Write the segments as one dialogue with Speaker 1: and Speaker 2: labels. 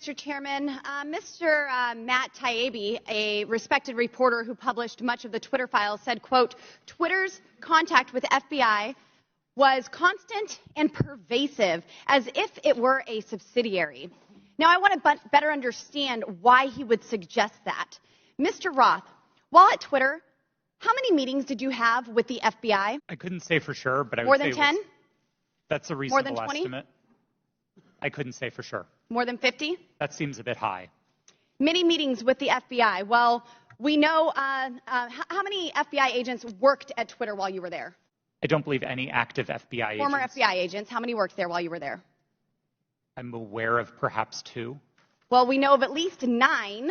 Speaker 1: Mr. Chairman. Mr. Matt Taibbi, a respected reporter who published much of the Twitter files, said, quote, Twitter's contact with FBI was constant and pervasive, as if it were a subsidiary. Now, I want to better understand why he would suggest that. Mr. Roth, while at Twitter, how many meetings did you have with the FBI?
Speaker 2: I couldn't say for sure, but I would
Speaker 1: More
Speaker 2: say
Speaker 1: than 10?
Speaker 2: That's a
Speaker 1: More than
Speaker 2: reasonable
Speaker 1: 20?
Speaker 2: estimate. I couldn't say for sure.
Speaker 1: More than 50?
Speaker 2: That seems a bit high.
Speaker 1: Many meetings with the FBI. Well, we know how many FBI agents worked at Twitter while you were there?
Speaker 2: I don't believe any active FBI agents.
Speaker 1: Former FBI agents. How many worked there while you were there?
Speaker 2: I'm aware of perhaps 2.
Speaker 1: Well, we know of at least 9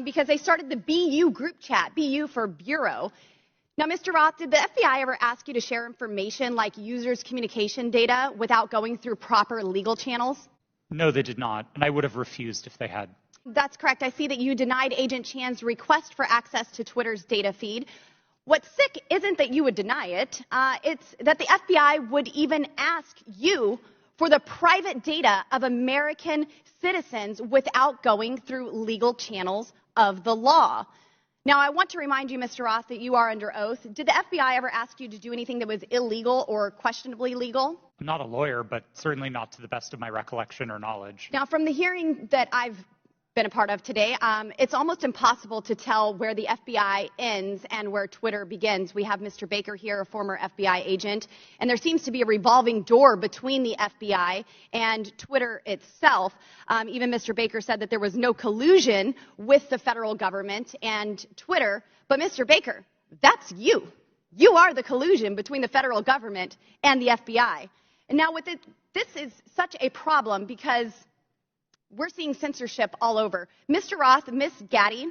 Speaker 1: because they started the BU group chat, BU for Bureau. Now, Mr. Roth, did the FBI ever ask you to share information like users' communication data without going through proper legal channels?
Speaker 2: No, they did not, and I would have refused if they had.
Speaker 1: That's correct. I see that you denied Agent Chan's request for access to Twitter's data feed. What's sick isn't that you would deny it. It's that the FBI would even ask you for the private data of American citizens without going through legal channels of the law. Now, I want to remind you, Mr. Roth, that you are under oath. Did the FBI ever ask you to do anything that was illegal or questionably legal?
Speaker 2: I'm not a lawyer, but certainly not to the best of my recollection or knowledge.
Speaker 1: Now, from the hearing that I've been a part of today, it's almost impossible to tell where the FBI ends and where Twitter begins. We have Mr. Baker here, a former FBI agent, and there seems to be a revolving door between the FBI and Twitter itself. Even Mr. Baker said that there was no collusion with the federal government and Twitter. But Mr. Baker, that's you. You are the collusion between the federal government and the FBI. And now this is such a problem because we're seeing censorship all over. Mr. Roth, Ms. Gaddy,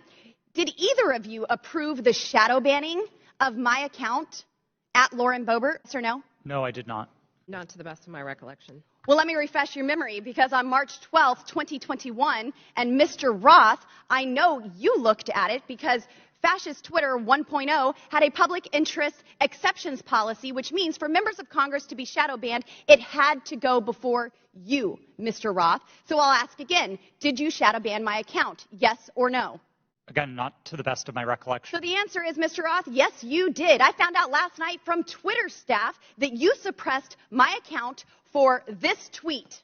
Speaker 1: did either of you approve the shadow banning of my account at Lauren Boebert, yes or no?
Speaker 2: No, I did not.
Speaker 3: Not to the best of my recollection.
Speaker 1: Well, let me refresh your memory, because on March 12th, 2021, and Mr. Roth, I know you looked at it because Fascist Twitter 1.0 had a public interest exceptions policy, which means for members of Congress to be shadow banned, it had to go before you, Mr. Roth. So I'll ask again, did you shadow ban my account, yes or no?
Speaker 2: Again, not to the best of my recollection.
Speaker 1: So the answer is, Mr. Roth, yes, you did. I found out last night from Twitter staff that you suppressed my account for this tweet.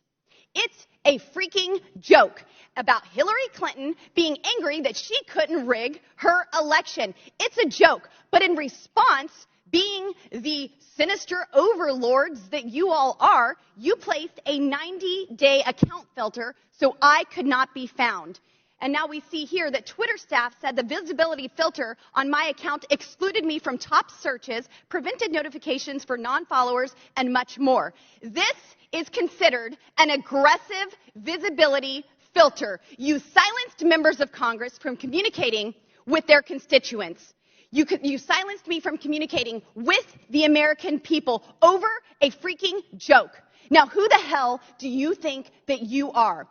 Speaker 1: It's a freaking joke about Hillary Clinton being angry that she couldn't rig her election. It's a joke. But in response, being the sinister overlords that you all are, you placed a 90-day account filter so I could not be found. And now we see here that Twitter staff said the visibility filter on my account excluded me from top searches, prevented notifications for non-followers, and much more. This is considered an aggressive visibility filter. You silenced members of Congress from communicating with their constituents. You silenced me from communicating with the American people over a freaking joke. Now, who the hell do you think that you are?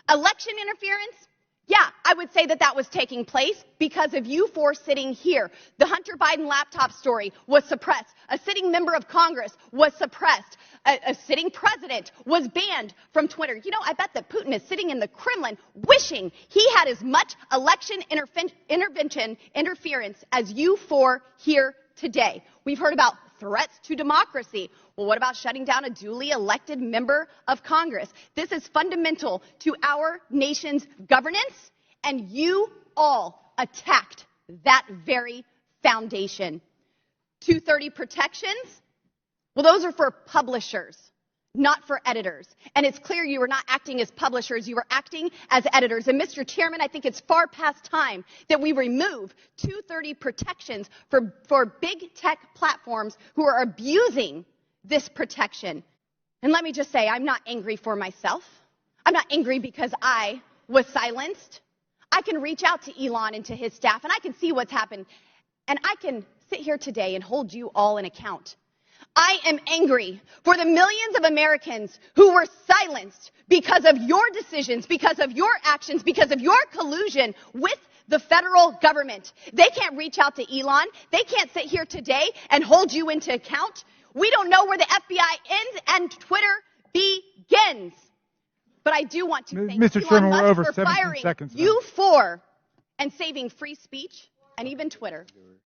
Speaker 1: Election interference? Yeah, I would say that was taking place because of you four sitting here. The Hunter Biden laptop story was suppressed. A sitting member of Congress was suppressed. A sitting president was banned from Twitter. You know, I bet that Putin is sitting in the Kremlin wishing he had as much election interference as you four here today. We've heard about threats to democracy. Well, what about shutting down a duly elected member of Congress? This is fundamental to our nation's governance, and you all attacked that very foundation. 230 protections? Well, those are for publishers, not for editors. And it's clear you were not acting as publishers, you were acting as editors. And Mr. Chairman, I think it's far past time that we remove 230 protections for big tech platforms who are abusing this protection. And let me just say, I'm not angry for myself. I'm not angry because I was silenced. I can reach out to Elon and to his staff, and I can see what's happened. And I can sit here today and hold you all in account. I am angry for the millions of Americans who were silenced because of your decisions, because of your actions, because of your collusion with the federal government. They can't reach out to Elon. They can't sit here today and hold you into account. We don't know where the FBI ends and Twitter begins. But I do want to thank
Speaker 4: Mr.
Speaker 1: Elon
Speaker 4: Chairman, we're
Speaker 1: Musk
Speaker 4: over
Speaker 1: for
Speaker 4: 17
Speaker 1: firing
Speaker 4: seconds now.
Speaker 1: you for and saving free speech and even Twitter.